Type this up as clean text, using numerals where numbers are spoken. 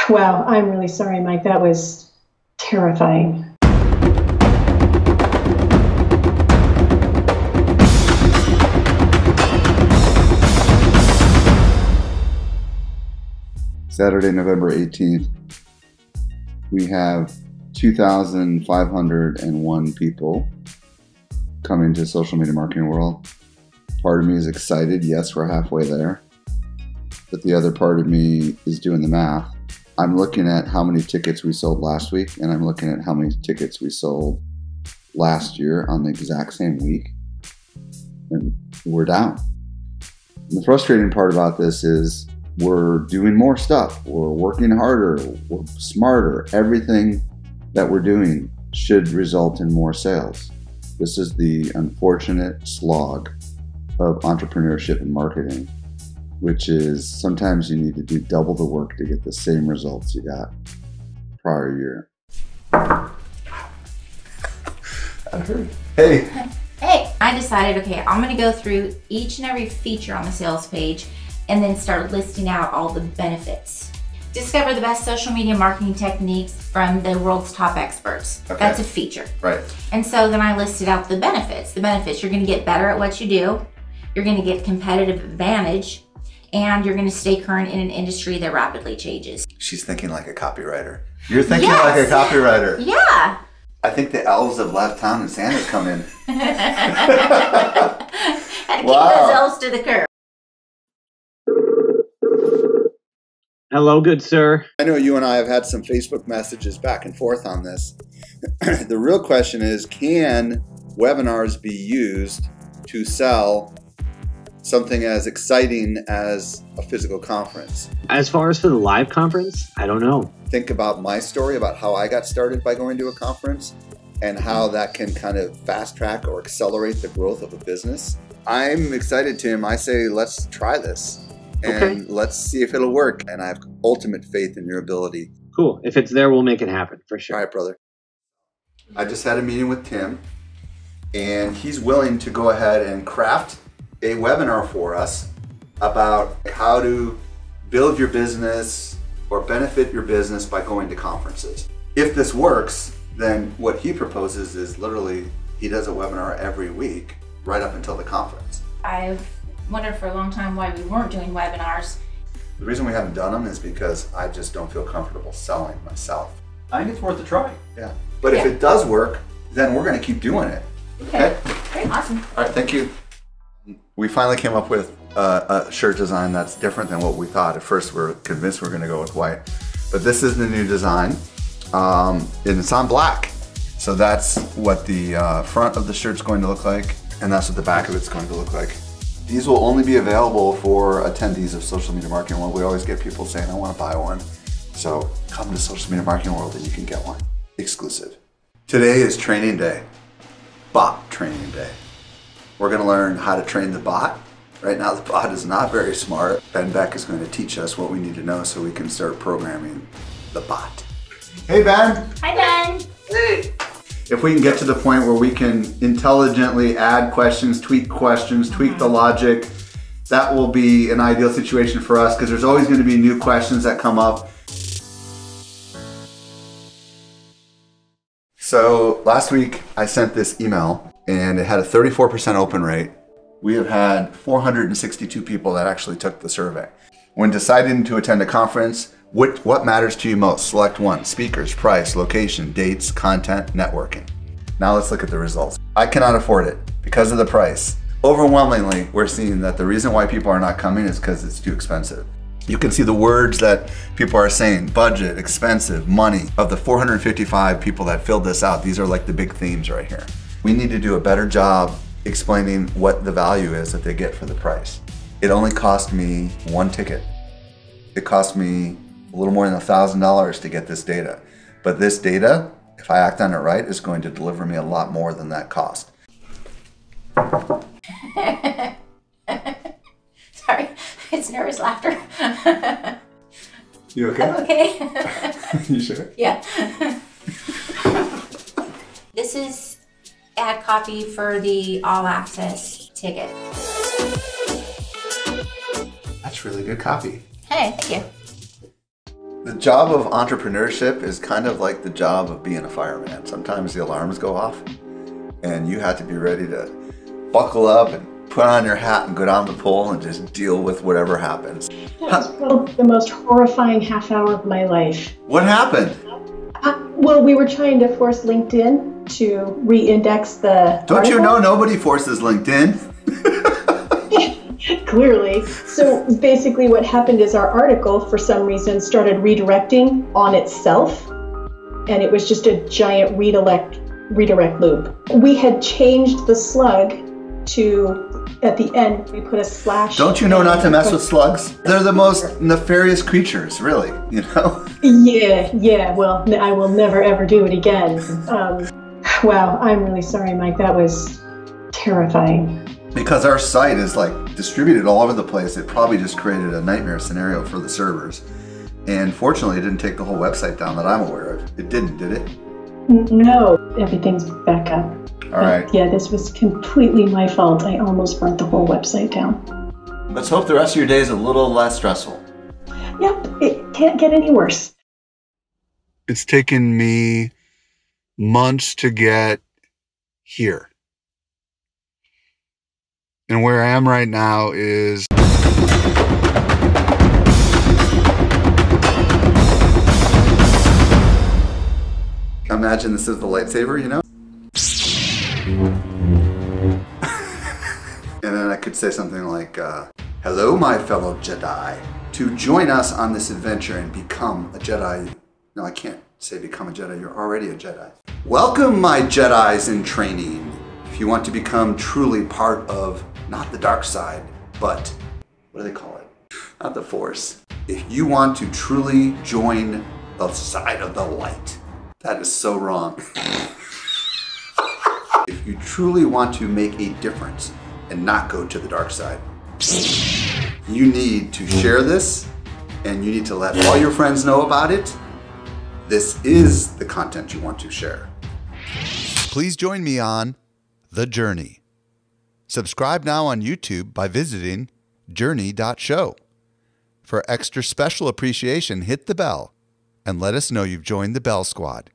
Wow, I'm really sorry, Mike. That was terrifying. Saturday, November 18th, we have 2,501 people coming to Social Media Marketing World. Part of me is excited. Yes, we're halfway there. But the other part of me is doing the math. I'm looking at how many tickets we sold last week, and I'm looking at how many tickets we sold last year on the exact same week. And we're down. And the frustrating part about this is we're doing more stuff. We're working harder. We're smarter. Everything that we're doing should result in more sales. This is the unfortunate slog of entrepreneurship and marketing, which is sometimes you need to do double the work to get the same results you got prior year. I heard. Hey. Hey, I decided, okay, I'm gonna go through each and every feature on the sales page and then start listing out all the benefits. Discover the best social media marketing techniques from the world's top experts. Okay. That's a feature. Right. And so then I listed out the benefits. The benefits, you're gonna get better at what you do, you're gonna get competitive advantage, and you're gonna stay current in an industry that rapidly changes. She's thinking like a copywriter. You're thinking like a copywriter. Yeah. I think the elves have left town and Santa's come in. Had to keep those elves to the curb. Hello, good sir. I know you and I have had some Facebook messages back and forth on this. The real question is, can webinars be used to sell something as exciting as a physical conference? As far as for the live conference, I don't know. Think about my story about how I got started by going to a conference and how that can kind of fast track or accelerate the growth of a business. I'm excited, Tim. I say, let's try this. And let's see if it'll work. And I have ultimate faith in your ability. Cool. If it's there, we'll make it happen for sure. All right, brother. I just had a meeting with Tim, and he's willing to go ahead and craft a webinar for us about how to build your business or benefit your business by going to conferences. If this works, then what he proposes is literally he does a webinar every week right up until the conference. I've wondered for a long time why we weren't doing webinars. The reason we haven't done them is because I just don't feel comfortable selling myself. I think it's worth a try. Yeah. But if it does work, then we're going to keep doing it. Okay. Great. Awesome. All right. Thank you. We finally came up with a shirt design that's different than what we thought. At first, we were convinced we were going to go with white. But this is the new design. And it's on black. So that's what the front of the shirt's going to look like. And that's what the back of it's going to look like. These will only be available for attendees of Social Media Marketing World. We always get people saying, I want to buy one. So come to Social Media Marketing World and you can get one. Exclusive. Today is training day. Bot training day. We're going to learn how to train the bot. Right now the bot is not very smart. Ben Beck is going to teach us what we need to know so we can start programming the bot. Hey Ben! Hi Ben! Hey! If we can get to the point where we can intelligently add questions, tweak the logic, that will be an ideal situation for us because there's always going to be new questions that come up. So last week I sent this email and it had a 34% open rate. We have had 462 people that actually took the survey. When deciding to attend a conference, what matters to you most? Select one: speakers, price, location, dates, content, networking. Now let's look at the results. I cannot afford it because of the price. Overwhelmingly, we're seeing that the reason why people are not coming is because it's too expensive. You can see the words that people are saying: budget, expensive, money. Of the 455 people that filled this out, these are like the big themes right here. We need to do a better job explaining what the value is that they get for the price. It only cost me one ticket. It cost me a little more than $1,000 to get this data. But this data, if I act on it right, is going to deliver me a lot more than that cost. Sorry, it's nervous laughter. You okay? I'm okay. You sure? Yeah. This is ad copy for the all access ticket. That's really good copy. Hey, thank you. The job of entrepreneurship is kind of like the job of being a fireman. Sometimes the alarms go off and you have to be ready to buckle up and put on your hat and go down the pole and just deal with whatever happens. That was probably the most horrifying half hour of my life. What happened? Well, we were trying to force LinkedIn to re-index the Don't you article. know nobody forces LinkedIn? Clearly. So basically what happened is our article, for some reason, started redirecting on itself. And it was just a giant redirect loop. We had changed the slug to, at the end, we put a slash. Don't you know not to mess with slugs? They're the most nefarious creatures, really, you know? Yeah. Well, I will never, ever do it again. Wow, I'm really sorry, Mike. That was terrifying. Because our site is like distributed all over the place, it probably just created a nightmare scenario for the servers. And fortunately, it didn't take the whole website down that I'm aware of. It didn't, did it? No, everything's back up. All right. Yeah, this was completely my fault. I almost burnt the whole website down. Let's hope the rest of your day is a little less stressful. Yep, it can't get any worse. It's taken me months to get here. And where I am right now is imagine this is the lightsaber, you know? And then I could say something like, hello, my fellow Jedi. To join us on this adventure and become a Jedi. No, I can't say become a Jedi. You're already a Jedi. Welcome, my Jedis in training. If you want to become truly part of not the dark side, but what do they call it? Not the Force. If you want to truly join the side of the light, that is so wrong. If you truly want to make a difference and not go to the dark side, you need to share this and you need to let all your friends know about it. This is the content you want to share. Please join me on The Journey. Subscribe now on YouTube by visiting journey.show. For extra special appreciation, hit the bell and let us know you've joined the Bell Squad.